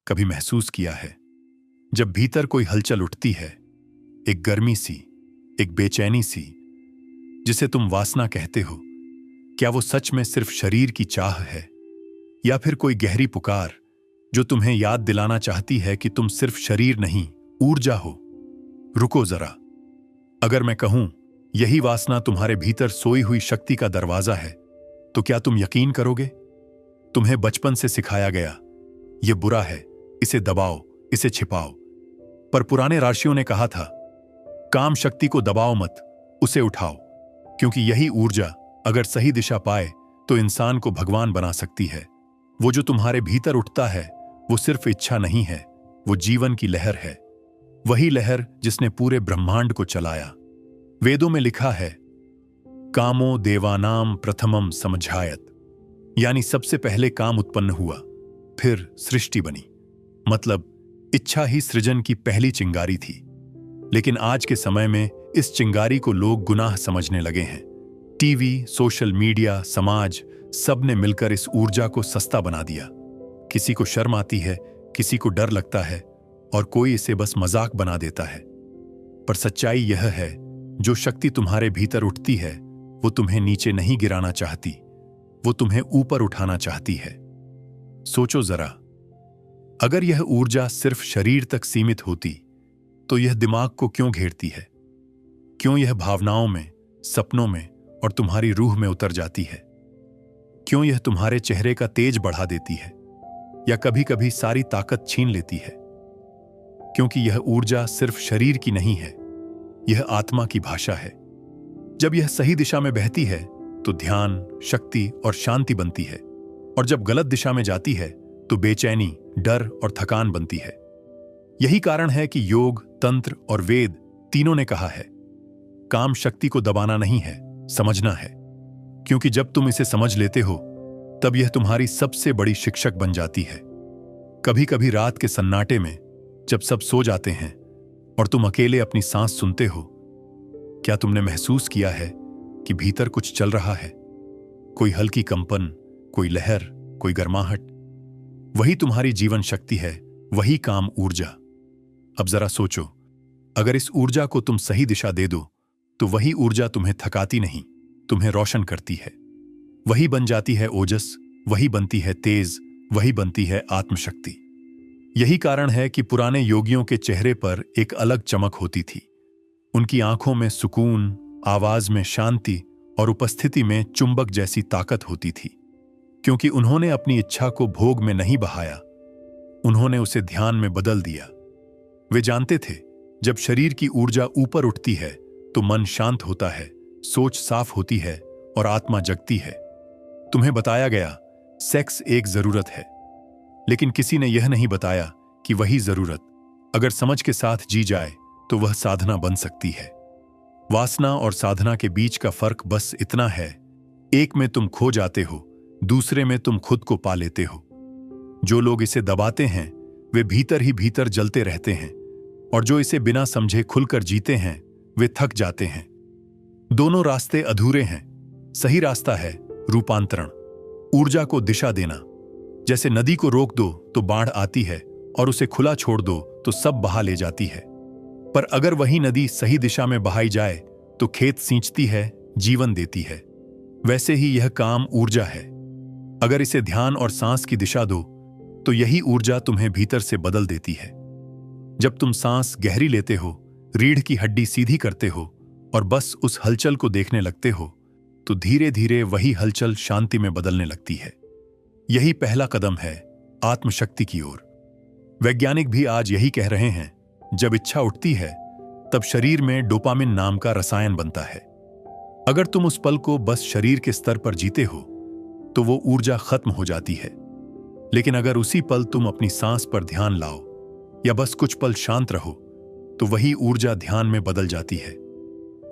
कभी महसूस किया है जब भीतर कोई हलचल उठती है, एक गर्मी सी, एक बेचैनी सी, जिसे तुम वासना कहते हो? क्या वो सच में सिर्फ शरीर की चाह है या फिर कोई गहरी पुकार जो तुम्हें याद दिलाना चाहती है कि तुम सिर्फ शरीर नहीं, ऊर्जा हो? रुको जरा, अगर मैं कहूं यही वासना तुम्हारे भीतर सोई हुई शक्ति का दरवाजा है, तो क्या तुम यकीन करोगे? तुम्हें बचपन से सिखाया गया, यह बुरा है, इसे दबाओ, इसे छिपाओ। पर पुराने ऋषियों ने कहा था, काम शक्ति को दबाओ मत, उसे उठाओ, क्योंकि यही ऊर्जा अगर सही दिशा पाए तो इंसान को भगवान बना सकती है। वो जो तुम्हारे भीतर उठता है वो सिर्फ इच्छा नहीं है, वो जीवन की लहर है। वही लहर जिसने पूरे ब्रह्मांड को चलाया। वेदों में लिखा है, कामो देवानाम प्रथमम समझायत, यानी सबसे पहले काम उत्पन्न हुआ, फिर सृष्टि बनी। मतलब इच्छा ही सृजन की पहली चिंगारी थी। लेकिन आज के समय में इस चिंगारी को लोग गुनाह समझने लगे हैं। टीवी, सोशल मीडिया, समाज, सब ने मिलकर इस ऊर्जा को सस्ता बना दिया। किसी को शर्म आती है, किसी को डर लगता है, और कोई इसे बस मजाक बना देता है। पर सच्चाई यह है, जो शक्ति तुम्हारे भीतर उठती है वो तुम्हें नीचे नहीं गिराना चाहती, वो तुम्हें ऊपर उठाना चाहती है। सोचो जरा, अगर यह ऊर्जा सिर्फ शरीर तक सीमित होती तो यह दिमाग को क्यों घेरती है? क्यों यह भावनाओं में, सपनों में और तुम्हारी रूह में उतर जाती है? क्यों यह तुम्हारे चेहरे का तेज बढ़ा देती है या कभी कभी सारी ताकत छीन लेती है? क्योंकि यह ऊर्जा सिर्फ शरीर की नहीं है, यह आत्मा की भाषा है। जब यह सही दिशा में बहती है तो ध्यान, शक्ति और शांति बनती है, और जब गलत दिशा में जाती है तो बेचैनी, डर और थकान बनती है। यही कारण है कि योग, तंत्र और वेद तीनों ने कहा है, काम शक्ति को दबाना नहीं है, समझना है। क्योंकि जब तुम इसे समझ लेते हो तब यह तुम्हारी सबसे बड़ी शिक्षक बन जाती है। कभी कभी रात के सन्नाटे में जब सब सो जाते हैं और तुम अकेले अपनी सांस सुनते हो, क्या तुमने महसूस किया है कि भीतर कुछ चल रहा है? कोई हल्की कंपन, कोई लहर, कोई गर्माहट। वही तुम्हारी जीवन शक्ति है, वही काम ऊर्जा। अब जरा सोचो, अगर इस ऊर्जा को तुम सही दिशा दे दो तो वही ऊर्जा तुम्हें थकाती नहीं, तुम्हें रोशन करती है। वही बन जाती है ओजस, वही बनती है तेज, वही बनती है आत्मशक्ति। यही कारण है कि पुराने योगियों के चेहरे पर एक अलग चमक होती थी। उनकी आंखों में सुकून, आवाज में शांति और उपस्थिति में चुंबक जैसी ताकत होती थी। क्योंकि उन्होंने अपनी इच्छा को भोग में नहीं बहाया, उन्होंने उसे ध्यान में बदल दिया। वे जानते थे, जब शरीर की ऊर्जा ऊपर उठती है तो मन शांत होता है, सोच साफ होती है और आत्मा जगती है। तुम्हें बताया गया, सेक्स एक जरूरत है, लेकिन किसी ने यह नहीं बताया कि वही जरूरत अगर समझ के साथ जी जाए तो वह साधना बन सकती है। वासना और साधना के बीच का फर्क बस इतना है, एक में तुम खो जाते हो, दूसरे में तुम खुद को पा लेते हो। जो लोग इसे दबाते हैं वे भीतर ही भीतर जलते रहते हैं, और जो इसे बिना समझे खुलकर जीते हैं वे थक जाते हैं। दोनों रास्ते अधूरे हैं। सही रास्ता है रूपांतरण, ऊर्जा को दिशा देना। जैसे नदी को रोक दो तो बाढ़ आती है और उसे खुला छोड़ दो तो सब बहा ले जाती है। पर अगर वही नदी सही दिशा में बहाई जाए तो खेत सींचती है, जीवन देती है। वैसे ही यह काम ऊर्जा है। अगर इसे ध्यान और सांस की दिशा दो तो यही ऊर्जा तुम्हें भीतर से बदल देती है। जब तुम सांस गहरी लेते हो, रीढ़ की हड्डी सीधी करते हो और बस उस हलचल को देखने लगते हो, तो धीरे धीरे वही हलचल शांति में बदलने लगती है। यही पहला कदम है आत्मशक्ति की ओर। वैज्ञानिक भी आज यही कह रहे हैं, जब इच्छा उठती है तब शरीर में डोपामिन नाम का रसायन बनता है। अगर तुम उस पल को बस शरीर के स्तर पर जीते हो तो वो ऊर्जा खत्म हो जाती है। लेकिन अगर उसी पल तुम अपनी सांस पर ध्यान लाओ या बस कुछ पल शांत रहो तो वही ऊर्जा ध्यान में बदल जाती है,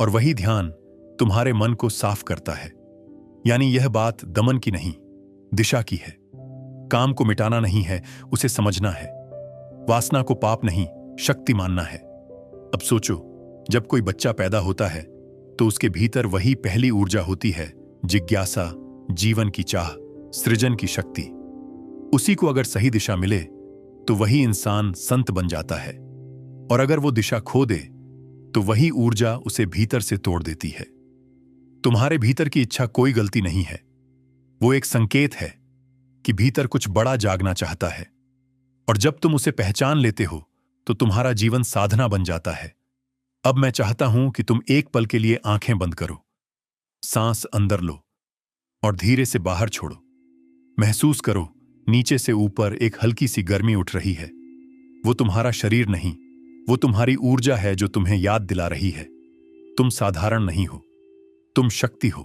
और वही ध्यान तुम्हारे मन को साफ करता है। यानी यह बात दमन की नहीं, दिशा की है। काम को मिटाना नहीं है, उसे समझना है। वासना को पाप नहीं, शक्ति मानना है। अब सोचो, जब कोई बच्चा पैदा होता है तो उसके भीतर वही पहली ऊर्जा होती है, जिज्ञासा, जीवन की चाह, सृजन की शक्ति। उसी को अगर सही दिशा मिले तो वही इंसान संत बन जाता है, और अगर वो दिशा खो दे तो वही ऊर्जा उसे भीतर से तोड़ देती है। तुम्हारे भीतर की इच्छा कोई गलती नहीं है, वो एक संकेत है कि भीतर कुछ बड़ा जागना चाहता है, और जब तुम उसे पहचान लेते हो तो तुम्हारा जीवन साधना बन जाता है। अब मैं चाहता हूं कि तुम एक पल के लिए आंखें बंद करो, सांस अंदर लो और धीरे से बाहर छोड़ो। महसूस करो नीचे से ऊपर एक हल्की सी गर्मी उठ रही है। वो तुम्हारा शरीर नहीं, वो तुम्हारी ऊर्जा है जो तुम्हें याद दिला रही है तुम साधारण नहीं हो, तुम शक्ति हो।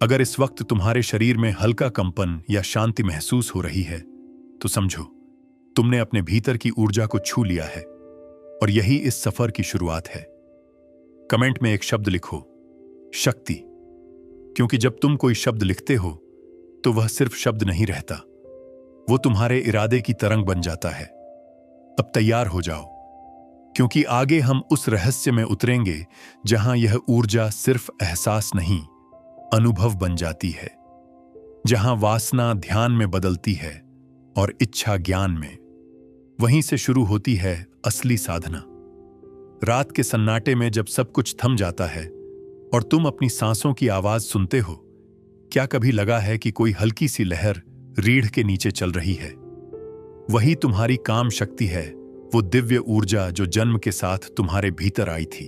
अगर इस वक्त तुम्हारे शरीर में हल्का कंपन या शांति महसूस हो रही है तो समझो तुमने अपने भीतर की ऊर्जा को छू लिया है, और यही इस सफर की शुरुआत है। कमेंट में एक शब्द लिखो, शक्ति, क्योंकि जब तुम कोई शब्द लिखते हो तो वह सिर्फ शब्द नहीं रहता, वो तुम्हारे इरादे की तरंग बन जाता है। अब तैयार हो जाओ, क्योंकि आगे हम उस रहस्य में उतरेंगे जहां यह ऊर्जा सिर्फ एहसास नहीं, अनुभव बन जाती है, जहां वासना ध्यान में बदलती है और इच्छा ज्ञान में। वहीं से शुरू होती है असली साधना। रात के सन्नाटे में जब सब कुछ थम जाता है और तुम अपनी सांसों की आवाज सुनते हो, क्या कभी लगा है कि कोई हल्की सी लहर रीढ़ के नीचे चल रही है? वही तुम्हारी काम शक्ति है, वो दिव्य ऊर्जा जो जन्म के साथ तुम्हारे भीतर आई थी।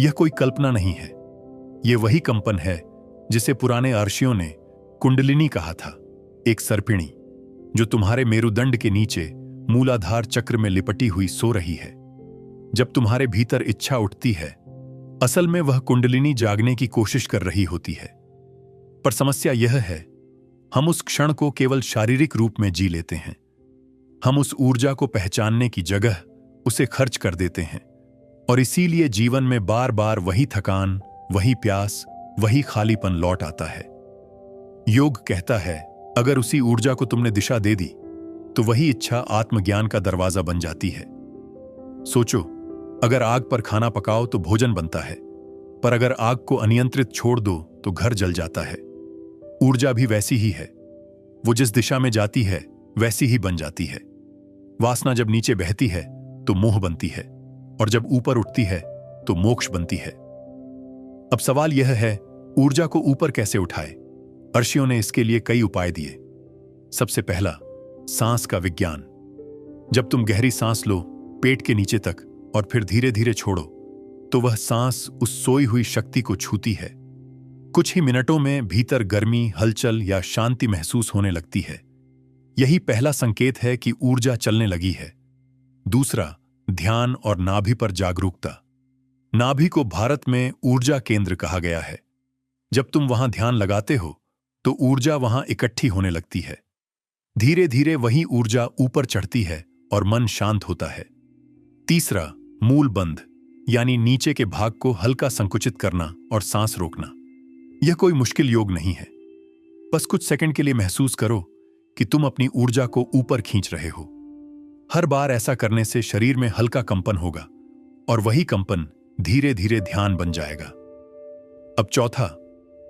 यह कोई कल्पना नहीं है, यह वही कंपन है जिसे पुराने अर्षियों ने कुंडलिनी कहा था, एक सर्पिणी जो तुम्हारे मेरुदंड के नीचे मूलाधार चक्र में लिपटी हुई सो रही है। जब तुम्हारे भीतर इच्छा उठती है, असल में वह कुंडलिनी जागने की कोशिश कर रही होती है। पर समस्या यह है, हम उस क्षण को केवल शारीरिक रूप में जी लेते हैं। हम उस ऊर्जा को पहचानने की जगह उसे खर्च कर देते हैं, और इसीलिए जीवन में बार बार वही थकान, वही प्यास, वही खालीपन लौट आता है। योग कहता है, अगर उसी ऊर्जा को तुमने दिशा दे दी तो वही इच्छा आत्मज्ञान का दरवाजा बन जाती है। सोचो, अगर आग पर खाना पकाओ तो भोजन बनता है, पर अगर आग को अनियंत्रित छोड़ दो तो घर जल जाता है। ऊर्जा भी वैसी ही है, वो जिस दिशा में जाती है वैसी ही बन जाती है। वासना जब नीचे बहती है तो मोह बनती है, और जब ऊपर उठती है तो मोक्ष बनती है। अब सवाल यह है, ऊर्जा को ऊपर कैसे उठाए? अर्षियों ने इसके लिए कई उपाय दिए। सबसे पहला, सांस का विज्ञान। जब तुम गहरी सांस लो पेट के नीचे तक और फिर धीरे धीरे छोड़ो, तो वह सांस उस सोई हुई शक्ति को छूती है। कुछ ही मिनटों में भीतर गर्मी, हलचल या शांति महसूस होने लगती है। यही पहला संकेत है कि ऊर्जा चलने लगी है। दूसरा, ध्यान और नाभि पर जागरूकता। नाभि को भारत में ऊर्जा केंद्र कहा गया है। जब तुम वहां ध्यान लगाते हो तो ऊर्जा वहां इकट्ठी होने लगती है। धीरे धीरे वही ऊर्जा ऊपर चढ़ती है और मन शांत होता है। तीसरा, मूल बंध, यानी नीचे के भाग को हल्का संकुचित करना और सांस रोकना। यह कोई मुश्किल योग नहीं है। बस कुछ सेकंड के लिए महसूस करो कि तुम अपनी ऊर्जा को ऊपर खींच रहे हो। हर बार ऐसा करने से शरीर में हल्का कंपन होगा, और वही कंपन धीरे धीरे ध्यान बन जाएगा। अब चौथा,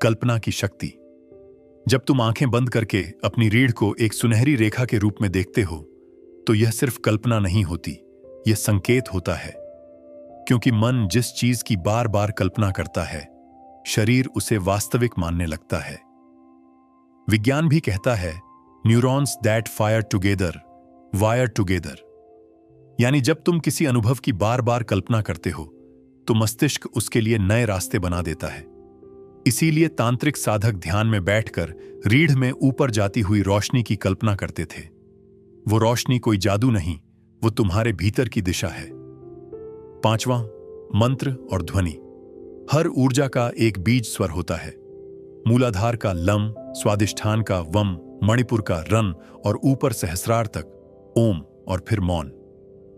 कल्पना की शक्ति। जब तुम आंखें बंद करके अपनी रीढ़ को एक सुनहरी रेखा के रूप में देखते हो, तो यह सिर्फ कल्पना नहीं होती, यह संकेत होता है। क्योंकि मन जिस चीज की बार बार कल्पना करता है, शरीर उसे वास्तविक मानने लगता है। विज्ञान भी कहता है, neurons that fire together wire together. यानी जब तुम किसी अनुभव की बार बार कल्पना करते हो तो मस्तिष्क उसके लिए नए रास्ते बना देता है। इसीलिए तांत्रिक साधक ध्यान में बैठकर रीढ़ में ऊपर जाती हुई रोशनी की कल्पना करते थे। वो रोशनी कोई जादू नहीं, वो तुम्हारे भीतर की दिशा है। पांचवां, मंत्र और ध्वनि। हर ऊर्जा का एक बीज स्वर होता है। मूलाधार का लम, स्वादिष्ठान का वम, मणिपुर का रन और ऊपर सहस्रार तक ओम और फिर मौन।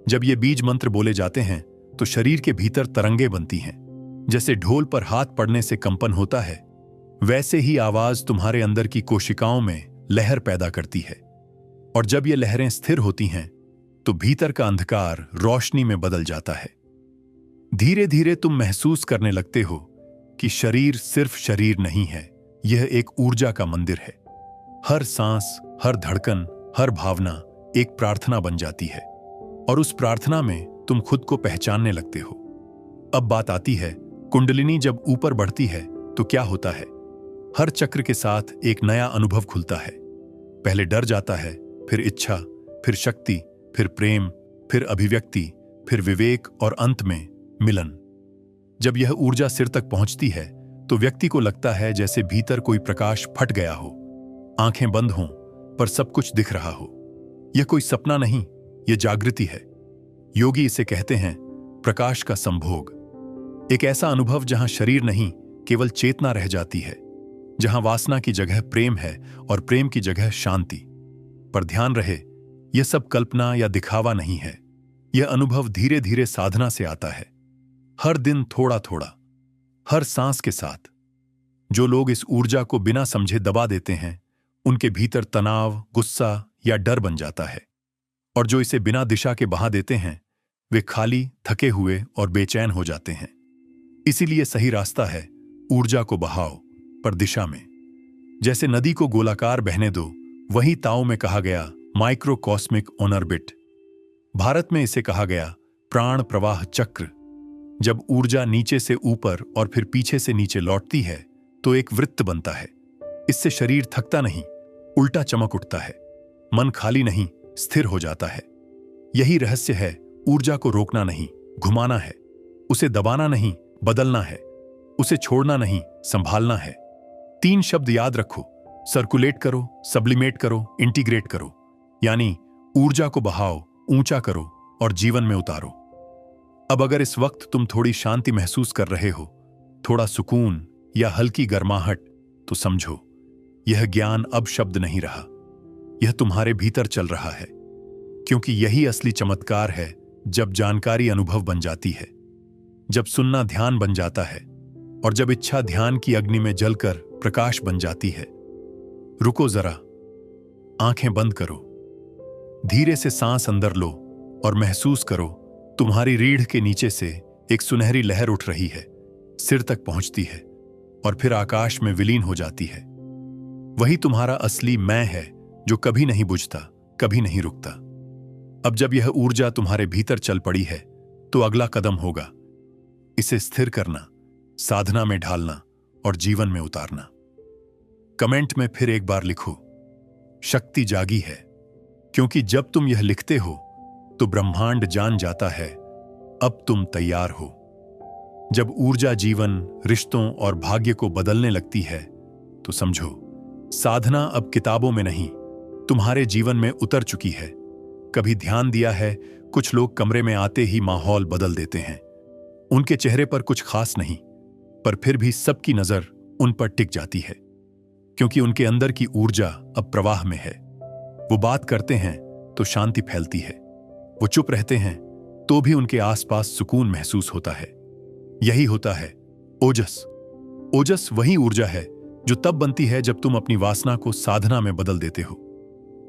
जब ये बीज मंत्र बोले जाते हैं तो शरीर के भीतर तरंगे बनती हैं। जैसे ढोल पर हाथ पड़ने से कंपन होता है, वैसे ही आवाज तुम्हारे अंदर की कोशिकाओं में लहर पैदा करती है। और जब ये लहरें स्थिर होती हैं तो भीतर का अंधकार रोशनी में बदल जाता है। धीरे धीरे तुम महसूस करने लगते हो कि शरीर सिर्फ शरीर नहीं है, यह एक ऊर्जा का मंदिर है। हर सांस, हर धड़कन, हर भावना एक प्रार्थना बन जाती है और उस प्रार्थना में तुम खुद को पहचानने लगते हो। अब बात आती है, कुंडलिनी जब ऊपर बढ़ती है तो क्या होता है? हर चक्र के साथ एक नया अनुभव खुलता है। पहले डर जाता है, फिर इच्छा, फिर शक्ति, फिर प्रेम, फिर अभिव्यक्ति, फिर विवेक और अंत में मिलन। जब यह ऊर्जा सिर तक पहुंचती है तो व्यक्ति को लगता है जैसे भीतर कोई प्रकाश फट गया हो, आंखें बंद हों पर सब कुछ दिख रहा हो। यह कोई सपना नहीं, यह जागृति है। योगी इसे कहते हैं प्रकाश का संभोग। एक ऐसा अनुभव जहां शरीर नहीं, केवल चेतना रह जाती है, जहां वासना की जगह प्रेम है और प्रेम की जगह शांति। पर ध्यान रहे, यह सब कल्पना या दिखावा नहीं है। यह अनुभव धीरे धीरे साधना से आता है, हर दिन थोड़ा थोड़ा, हर सांस के साथ। जो लोग इस ऊर्जा को बिना समझे दबा देते हैं, उनके भीतर तनाव, गुस्सा या डर बन जाता है। और जो इसे बिना दिशा के बहा देते हैं, वे खाली, थके हुए और बेचैन हो जाते हैं। इसीलिए सही रास्ता है, ऊर्जा को बहाओ पर दिशा में। जैसे नदी को गोलाकार बहने दो, वही ताओ में कहा गया माइक्रोकॉस्मिक ऑर्बिट। भारत में इसे कहा गया प्राण प्रवाह चक्र। जब ऊर्जा नीचे से ऊपर और फिर पीछे से नीचे लौटती है तो एक वृत्त बनता है। इससे शरीर थकता नहीं, उल्टा चमक उठता है। मन खाली नहीं, स्थिर हो जाता है। यही रहस्य है, ऊर्जा को रोकना नहीं, घुमाना है। उसे दबाना नहीं, बदलना है। उसे छोड़ना नहीं, संभालना है। 3 शब्द याद रखो, सर्कुलेट करो, सब्लिमेट करो, इंटीग्रेट करो। यानी ऊर्जा को बहाओ, ऊंचा करो और जीवन में उतारो। अब अगर इस वक्त तुम थोड़ी शांति महसूस कर रहे हो, थोड़ा सुकून या हल्की गर्माहट, तो समझो यह ज्ञान अब शब्द नहीं रहा, यह तुम्हारे भीतर चल रहा है। क्योंकि यही असली चमत्कार है, जब जानकारी अनुभव बन जाती है, जब सुनना ध्यान बन जाता है और जब इच्छा ध्यान की अग्नि में जलकर प्रकाश बन जाती है। रुको जरा, आंखें बंद करो, धीरे से सांस अंदर लो और महसूस करो तुम्हारी रीढ़ के नीचे से एक सुनहरी लहर उठ रही है, सिर तक पहुंचती है और फिर आकाश में विलीन हो जाती है। वही तुम्हारा असली मैं है, जो कभी नहीं बुझता, कभी नहीं रुकता। अब जब यह ऊर्जा तुम्हारे भीतर चल पड़ी है तो अगला कदम होगा इसे स्थिर करना, साधना में ढालना और जीवन में उतारना। कमेंट में फिर एक बार लिखो, शक्ति जागी है। क्योंकि जब तुम यह लिखते हो तो ब्रह्मांड जान जाता है अब तुम तैयार हो। जब ऊर्जा जीवन, रिश्तों और भाग्य को बदलने लगती है तो समझो साधना अब किताबों में नहीं, तुम्हारे जीवन में उतर चुकी है। कभी ध्यान दिया है, कुछ लोग कमरे में आते ही माहौल बदल देते हैं। उनके चेहरे पर कुछ खास नहीं, पर फिर भी सबकी नजर उन पर टिक जाती है, क्योंकि उनके अंदर की ऊर्जा अब प्रवाह में है। वो बात करते हैं तो शांति फैलती है, वो चुप रहते हैं तो भी उनके आसपास सुकून महसूस होता है। यही होता है ओजस। ओजस वही ऊर्जा है जो तब बनती है जब तुम अपनी वासना को साधना में बदल देते हो,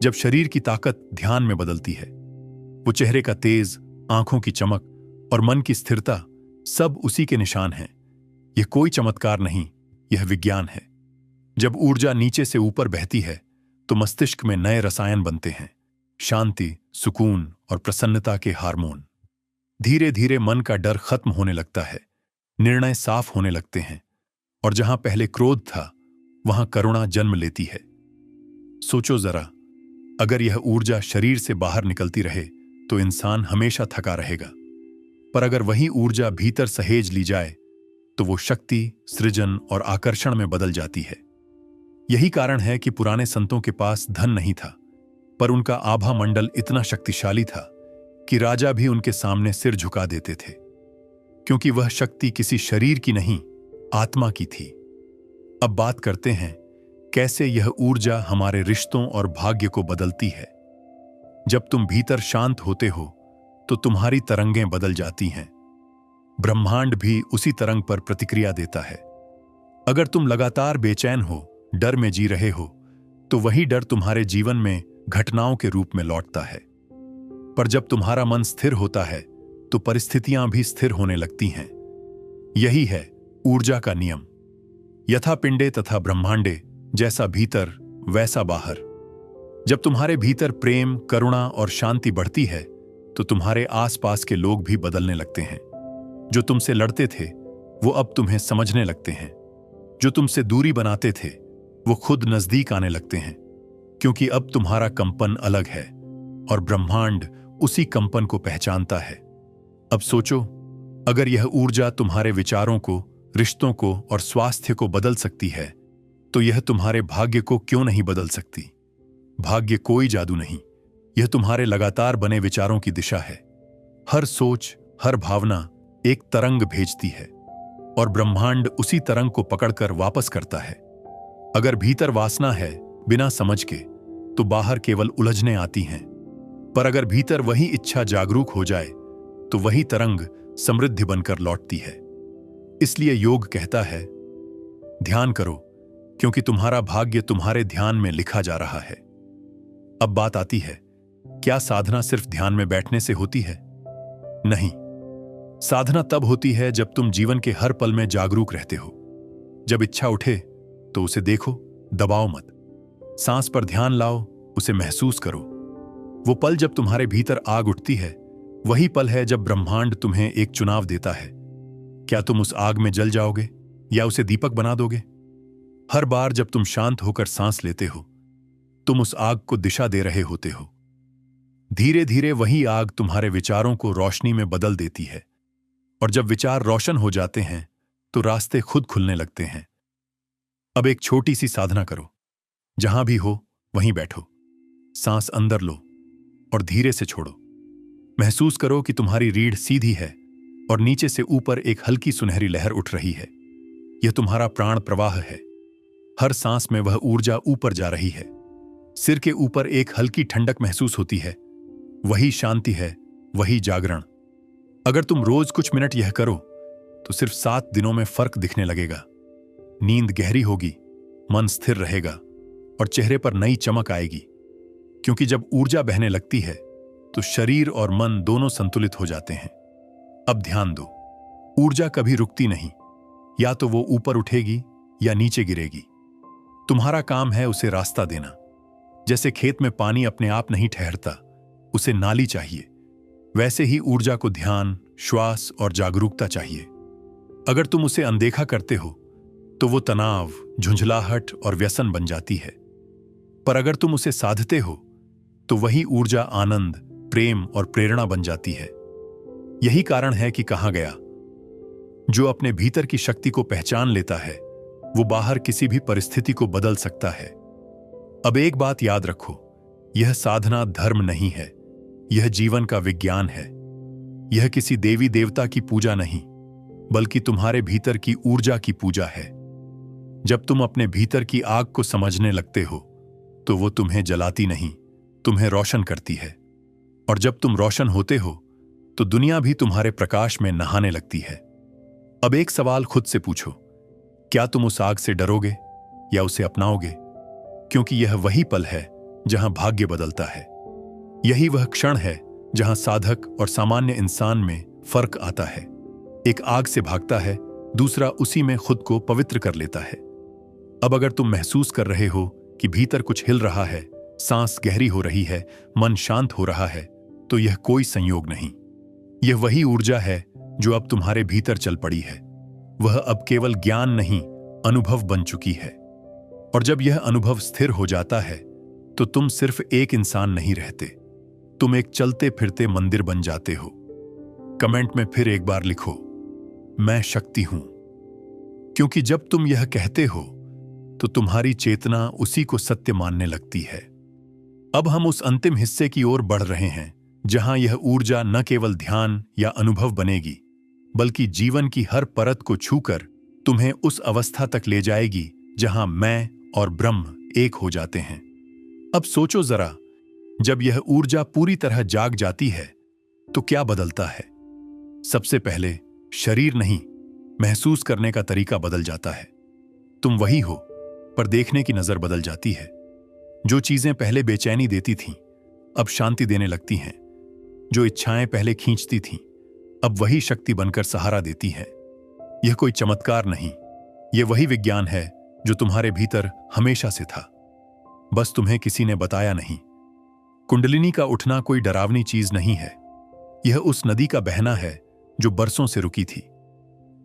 जब शरीर की ताकत ध्यान में बदलती है। वो चेहरे का तेज, आंखों की चमक और मन की स्थिरता सब उसी के निशान हैं। यह कोई चमत्कार नहीं, यह विज्ञान है। जब ऊर्जा नीचे से ऊपर बहती है तो मस्तिष्क में नए रसायन बनते हैं, शांति, सुकून और प्रसन्नता के हार्मोन। धीरे धीरे मन का डर खत्म होने लगता है, निर्णय साफ होने लगते हैं और जहां पहले क्रोध था वहां करुणा जन्म लेती है। सोचो जरा, अगर यह ऊर्जा शरीर से बाहर निकलती रहे तो इंसान हमेशा थका रहेगा, पर अगर वही ऊर्जा भीतर सहेज ली जाए तो वो शक्ति, सृजन और आकर्षण में बदल जाती है। यही कारण है कि पुराने संतों के पास धन नहीं था, पर उनका आभा मंडल इतना शक्तिशाली था कि राजा भी उनके सामने सिर झुका देते थे, क्योंकि वह शक्ति किसी शरीर की नहीं, आत्मा की थी। अब बात करते हैं कैसे यह ऊर्जा हमारे रिश्तों और भाग्य को बदलती है। जब तुम भीतर शांत होते हो तो तुम्हारी तरंगें बदल जाती हैं। ब्रह्मांड भी उसी तरंग पर प्रतिक्रिया देता है। अगर तुम लगातार बेचैन हो, डर में जी रहे हो, तो वही डर तुम्हारे जीवन में घटनाओं के रूप में लौटता है। पर जब तुम्हारा मन स्थिर होता है तो परिस्थितियां भी स्थिर होने लगती हैं। यही है ऊर्जा का नियम। यथा पिंडे तथा ब्रह्मांडे, जैसा भीतर वैसा बाहर। जब तुम्हारे भीतर प्रेम, करुणा और शांति बढ़ती है तो तुम्हारे आसपास के लोग भी बदलने लगते हैं। जो तुमसे लड़ते थे वो अब तुम्हें समझने लगते हैं। जो तुमसे दूरी बनाते थे वो खुद नजदीक आने लगते हैं, क्योंकि अब तुम्हारा कंपन अलग है और ब्रह्मांड उसी कंपन को पहचानता है। अब सोचो, अगर यह ऊर्जा तुम्हारे विचारों को, रिश्तों को और स्वास्थ्य को बदल सकती है तो यह तुम्हारे भाग्य को क्यों नहीं बदल सकती। भाग्य कोई जादू नहीं, यह तुम्हारे लगातार बने विचारों की दिशा है। हर सोच, हर भावना एक तरंग भेजती है और ब्रह्मांड उसी तरंग को पकड़कर वापस करता है। अगर भीतर वासना है बिना समझ के तो बाहर केवल उलझने आती हैं, पर अगर भीतर वही इच्छा जागरूक हो जाए तो वही तरंग समृद्धि बनकर लौटती है। इसलिए योग कहता है, ध्यान करो, क्योंकि तुम्हारा भाग्य तुम्हारे ध्यान में लिखा जा रहा है। अब बात आती है, क्या साधना सिर्फ ध्यान में बैठने से होती है? नहीं, साधना तब होती है जब तुम जीवन के हर पल में जागरूक रहते हो। जब इच्छा उठे तो उसे देखो, दबाओ मत। सांस पर ध्यान लाओ, उसे महसूस करो। वो पल जब तुम्हारे भीतर आग उठती है, वही पल है जब ब्रह्मांड तुम्हें एक चुनाव देता है। क्या तुम उस आग में जल जाओगे या उसे दीपक बना दोगे? हर बार जब तुम शांत होकर सांस लेते हो, तुम उस आग को दिशा दे रहे होते हो। धीरे धीरे वही आग तुम्हारे विचारों को रोशनी में बदल देती है, और जब विचार रोशन हो जाते हैं तो रास्ते खुद खुलने लगते हैं। अब एक छोटी सी साधना करो। जहां भी हो वहीं बैठो, सांस अंदर लो और धीरे से छोड़ो। महसूस करो कि तुम्हारी रीढ़ सीधी है और नीचे से ऊपर एक हल्की सुनहरी लहर उठ रही है। यह तुम्हारा प्राण प्रवाह है। हर सांस में वह ऊर्जा ऊपर जा रही है। सिर के ऊपर एक हल्की ठंडक महसूस होती है। वही शांति है, वही जागरण। अगर तुम रोज कुछ मिनट यह करो तो सिर्फ 7 दिनों में फर्क दिखने लगेगा। नींद गहरी होगी, मन स्थिर रहेगा और चेहरे पर नई चमक आएगी। क्योंकि जब ऊर्जा बहने लगती है तो शरीर और मन दोनों संतुलित हो जाते हैं। अब ध्यान दो, ऊर्जा कभी रुकती नहीं। या तो वो ऊपर उठेगी या नीचे गिरेगी। तुम्हारा काम है उसे रास्ता देना। जैसे खेत में पानी अपने आप नहीं ठहरता, उसे नाली चाहिए, वैसे ही ऊर्जा को ध्यान, श्वास और जागरूकता चाहिए। अगर तुम उसे अनदेखा करते हो तो वो तनाव, झुंझलाहट और व्यसन बन जाती है। पर अगर तुम उसे साधते हो तो वही ऊर्जा आनंद, प्रेम और प्रेरणा बन जाती है। यही कारण है कि कहा गया, जो अपने भीतर की शक्ति को पहचान लेता है वो बाहर किसी भी परिस्थिति को बदल सकता है। अब एक बात याद रखो, यह साधना धर्म नहीं है, यह जीवन का विज्ञान है। यह किसी देवी देवता की पूजा नहीं, बल्कि तुम्हारे भीतर की ऊर्जा की पूजा है। जब तुम अपने भीतर की आग को समझने लगते हो तो वो तुम्हें जलाती नहीं, तुम्हें रोशन करती है। और जब तुम रोशन होते हो तो दुनिया भी तुम्हारे प्रकाश में नहाने लगती है। अब एक सवाल खुद से पूछो, क्या तुम उस आग से डरोगे या उसे अपनाओगे? क्योंकि यह वही पल है जहां भाग्य बदलता है। यही वह क्षण है जहां साधक और सामान्य इंसान में फर्क आता है। एक आग से भागता है, दूसरा उसी में खुद को पवित्र कर लेता है। अब अगर तुम महसूस कर रहे हो कि भीतर कुछ हिल रहा है, सांस गहरी हो रही है, मन शांत हो रहा है, तो यह कोई संयोग नहीं, यह वही ऊर्जा है जो अब तुम्हारे भीतर चल पड़ी है। वह अब केवल ज्ञान नहीं, अनुभव बन चुकी है। और जब यह अनुभव स्थिर हो जाता है तो तुम सिर्फ एक इंसान नहीं रहते, तुम एक चलते फिरते मंदिर बन जाते हो। कमेंट में फिर एक बार लिखो, मैं शक्ति हूं। क्योंकि जब तुम यह कहते हो तो तुम्हारी चेतना उसी को सत्य मानने लगती है। अब हम उस अंतिम हिस्से की ओर बढ़ रहे हैं जहां यह ऊर्जा न केवल ध्यान या अनुभव बनेगी, बल्कि जीवन की हर परत को छूकर तुम्हें उस अवस्था तक ले जाएगी जहां मैं और ब्रह्म एक हो जाते हैं। अब सोचो जरा, जब यह ऊर्जा पूरी तरह जाग जाती है तो क्या बदलता है? सबसे पहले शरीर नहीं, महसूस करने का तरीका बदल जाता है। तुम वही हो, पर देखने की नजर बदल जाती है। जो चीजें पहले बेचैनी देती थीं, अब शांति देने लगती हैं। जो इच्छाएं पहले खींचती थीं, अब वही शक्ति बनकर सहारा देती हैं। यह कोई चमत्कार नहीं, यह वही विज्ञान है जो तुम्हारे भीतर हमेशा से था। बस तुम्हें किसी ने बताया नहीं। कुंडलिनी का उठना कोई डरावनी चीज नहीं है। यह उस नदी का बहना है जो बरसों से रुकी थी।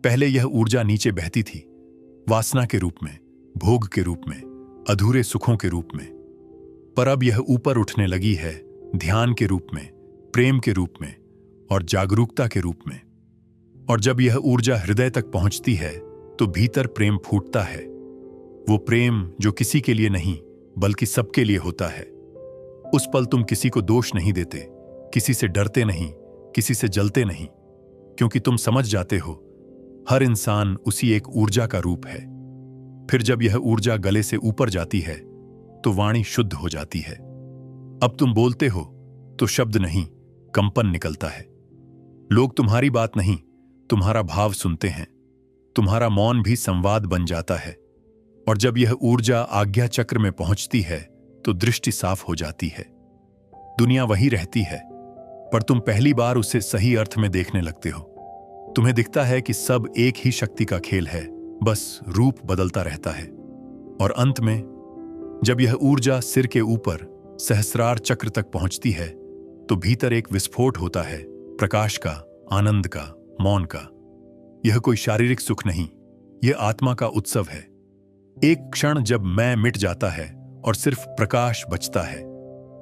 पहले यह ऊर्जा नीचे बहती थी, वासना के रूप में, भोग के रूप में, अधूरे सुखों के रूप में। पर अब यह ऊपर उठने लगी है, ध्यान के रूप में, प्रेम के रूप में और जागरूकता के रूप में। और जब यह ऊर्जा हृदय तक पहुंचती है तो भीतर प्रेम फूटता है। वो प्रेम जो किसी के लिए नहीं बल्कि सबके लिए होता है। उस पल तुम किसी को दोष नहीं देते, किसी से डरते नहीं, किसी से जलते नहीं, क्योंकि तुम समझ जाते हो हर इंसान उसी एक ऊर्जा का रूप है। फिर जब यह ऊर्जा गले से ऊपर जाती है तो वाणी शुद्ध हो जाती है। अब तुम बोलते हो तो शब्द नहीं, कंपन निकलता है। लोग तुम्हारी बात नहीं, तुम्हारा भाव सुनते हैं। तुम्हारा मौन भी संवाद बन जाता है। और जब यह ऊर्जा आज्ञा चक्र में पहुंचती है तो दृष्टि साफ हो जाती है। दुनिया वही रहती है, पर तुम पहली बार उसे सही अर्थ में देखने लगते हो। तुम्हें दिखता है कि सब एक ही शक्ति का खेल है, बस रूप बदलता रहता है। और अंत में जब यह ऊर्जा सिर के ऊपर सहस्रार चक्र तक पहुंचती है तो भीतर एक विस्फोट होता है, प्रकाश का, आनंद का, मौन का। यह कोई शारीरिक सुख नहीं, यह आत्मा का उत्सव है। एक क्षण जब मैं मिट जाता है और सिर्फ प्रकाश बचता है,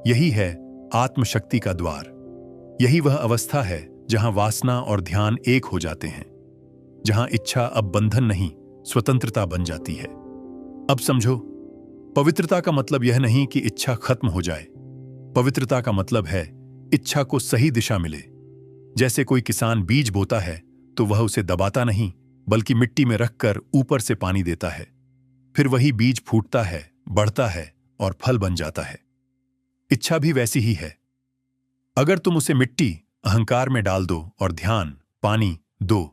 यही है आत्मशक्ति का द्वार। यही वह अवस्था है जहां वासना और ध्यान एक हो जाते हैं, जहां इच्छा अब बंधन नहीं, स्वतंत्रता बन जाती है। अब समझो, पवित्रता का मतलब यह नहीं कि इच्छा खत्म हो जाए। पवित्रता का मतलब है इच्छा को सही दिशा मिले। जैसे कोई किसान बीज बोता है तो वह उसे दबाता नहीं बल्कि मिट्टी में रखकर ऊपर से पानी देता है। फिर वही बीज फूटता है, बढ़ता है और फल बन जाता है। इच्छा भी वैसी ही है। अगर तुम उसे मिट्टी, अहंकार में डाल दो और ध्यान, पानी दो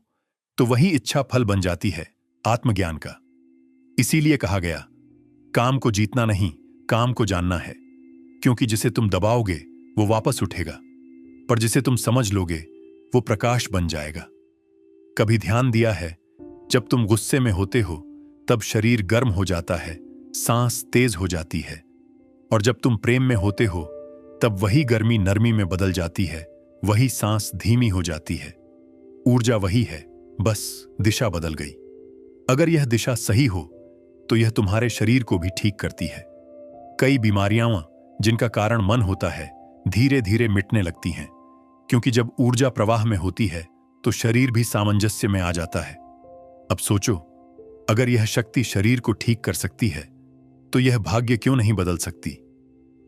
तो वही इच्छा फल बन जाती है, आत्मज्ञान का। इसीलिए कहा गया, काम को जीतना नहीं, काम को जानना है। क्योंकि जिसे तुम दबाओगे वो वापस उठेगा, पर जिसे तुम समझ लोगे वो प्रकाश बन जाएगा। कभी ध्यान दिया है, जब तुम गुस्से में होते हो तब शरीर गर्म हो जाता है, सांस तेज हो जाती है। और जब तुम प्रेम में होते हो तब वही गर्मी नरमी में बदल जाती है, वही सांस धीमी हो जाती है। ऊर्जा वही है, बस दिशा बदल गई। अगर यह दिशा सही हो तो यह तुम्हारे शरीर को भी ठीक करती है। कई बीमारियां जिनका कारण मन होता है धीरे धीरे मिटने लगती हैं, क्योंकि जब ऊर्जा प्रवाह में होती है तो शरीर भी सामंजस्य में आ जाता है। अब सोचो, अगर यह शक्ति शरीर को ठीक कर सकती है तो यह भाग्य क्यों नहीं बदल सकती?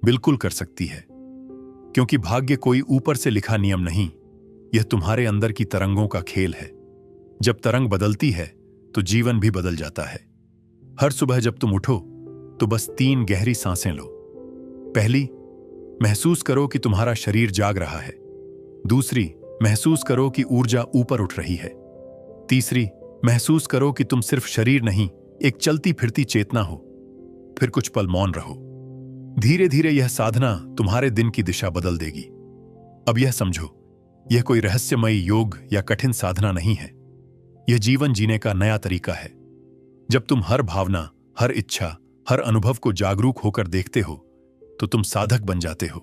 बिल्कुल कर सकती है, क्योंकि भाग्य कोई ऊपर से लिखा नियम नहीं, यह तुम्हारे अंदर की तरंगों का खेल है। जब तरंग बदलती है तो जीवन भी बदल जाता है। हर सुबह जब तुम उठो तो बस 3 गहरी सांसें लो। पहली, महसूस करो कि तुम्हारा शरीर जाग रहा है। दूसरी, महसूस करो कि ऊर्जा ऊपर उठ रही है। तीसरी, महसूस करो कि तुम सिर्फ शरीर नहीं, एक चलती फिरती चेतना हो। फिर कुछ पल मौन रहो। धीरे धीरे यह साधना तुम्हारे दिन की दिशा बदल देगी। अब यह समझो, यह कोई रहस्यमयी योग या कठिन साधना नहीं है। यह जीवन जीने का नया तरीका है। जब तुम हर भावना, हर इच्छा, हर अनुभव को जागरूक होकर देखते हो तो तुम साधक बन जाते हो।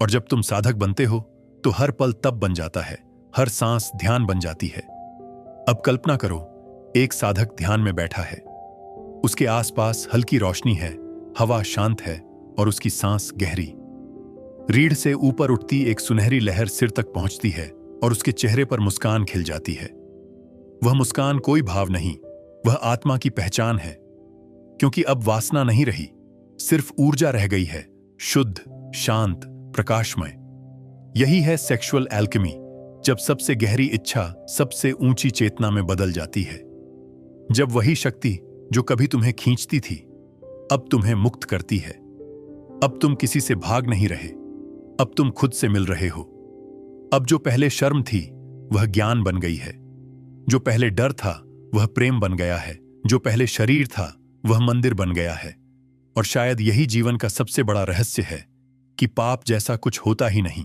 और जब तुम साधक बनते हो तो हर पल तप बन जाता है, हर सांस ध्यान बन जाती है। अब कल्पना करो, एक साधक ध्यान में बैठा है। उसके आसपास हल्की रोशनी है, हवा शांत है और उसकी सांस गहरी। रीढ़ से ऊपर उठती एक सुनहरी लहर सिर तक पहुंचती है और उसके चेहरे पर मुस्कान खिल जाती है। वह मुस्कान कोई भाव नहीं, वह आत्मा की पहचान है। क्योंकि अब वासना नहीं रही, सिर्फ ऊर्जा रह गई है, शुद्ध, शांत, प्रकाशमय। यही है सेक्सुअल एल्केमी, जब सबसे गहरी इच्छा सबसे ऊंची चेतना में बदल जाती है। जब वही शक्ति जो कभी तुम्हें खींचती थी अब तुम्हें मुक्त करती है। अब तुम किसी से भाग नहीं रहे, अब तुम खुद से मिल रहे हो। अब जो पहले शर्म थी वह ज्ञान बन गई है, जो पहले डर था वह प्रेम बन गया है, जो पहले शरीर था वह मंदिर बन गया है। और शायद यही जीवन का सबसे बड़ा रहस्य है कि पाप जैसा कुछ होता ही नहीं।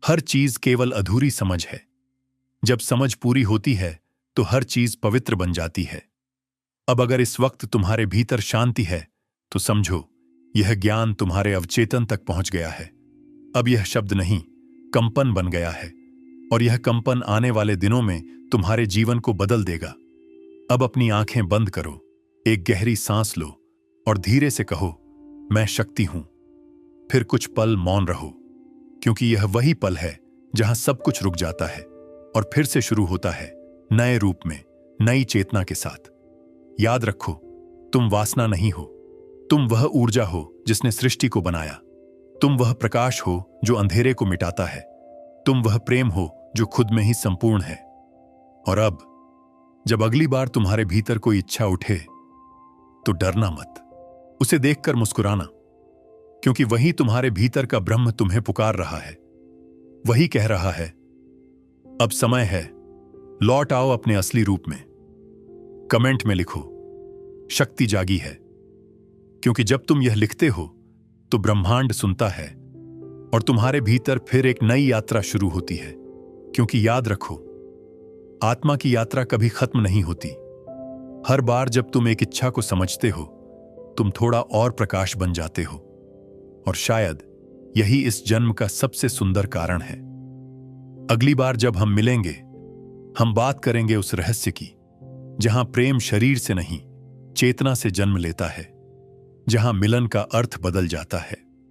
हर चीज केवल अधूरी समझ है। जब समझ पूरी होती है तो हर चीज पवित्र बन जाती है। अब अगर इस वक्त तुम्हारे भीतर शांति है तो समझो यह ज्ञान तुम्हारे अवचेतन तक पहुंच गया है। अब यह शब्द नहीं, कंपन बन गया है, और यह कंपन आने वाले दिनों में तुम्हारे जीवन को बदल देगा। अब अपनी आंखें बंद करो, एक गहरी सांस लो और धीरे से कहो, मैं शक्ति हूं। फिर कुछ पल मौन रहो, क्योंकि यह वही पल है जहां सब कुछ रुक जाता है और फिर से शुरू होता है, नए रूप में, नई चेतना के साथ। याद रखो, तुम वासना नहीं हो, तुम वह ऊर्जा हो जिसने सृष्टि को बनाया। तुम वह प्रकाश हो जो अंधेरे को मिटाता है। तुम वह प्रेम हो जो खुद में ही संपूर्ण है। और अब जब अगली बार तुम्हारे भीतर कोई इच्छा उठे तो डरना मत, उसे देखकर मुस्कुराना, क्योंकि वही तुम्हारे भीतर का ब्रह्म तुम्हें पुकार रहा है। वही कह रहा है, अब समय है, लौट आओ अपने असली रूप में। कमेंट में लिखो, शक्ति जागी है, क्योंकि जब तुम यह लिखते हो तो ब्रह्मांड सुनता है और तुम्हारे भीतर फिर एक नई यात्रा शुरू होती है। क्योंकि याद रखो, आत्मा की यात्रा कभी खत्म नहीं होती। हर बार जब तुम एक इच्छा को समझते हो, तुम थोड़ा और प्रकाश बन जाते हो। और शायद यही इस जन्म का सबसे सुंदर कारण है। अगली बार जब हम मिलेंगे, हम बात करेंगे उस रहस्य की, जहां प्रेम शरीर से नहीं, चेतना से जन्म लेता है, जहां मिलन का अर्थ बदल जाता है।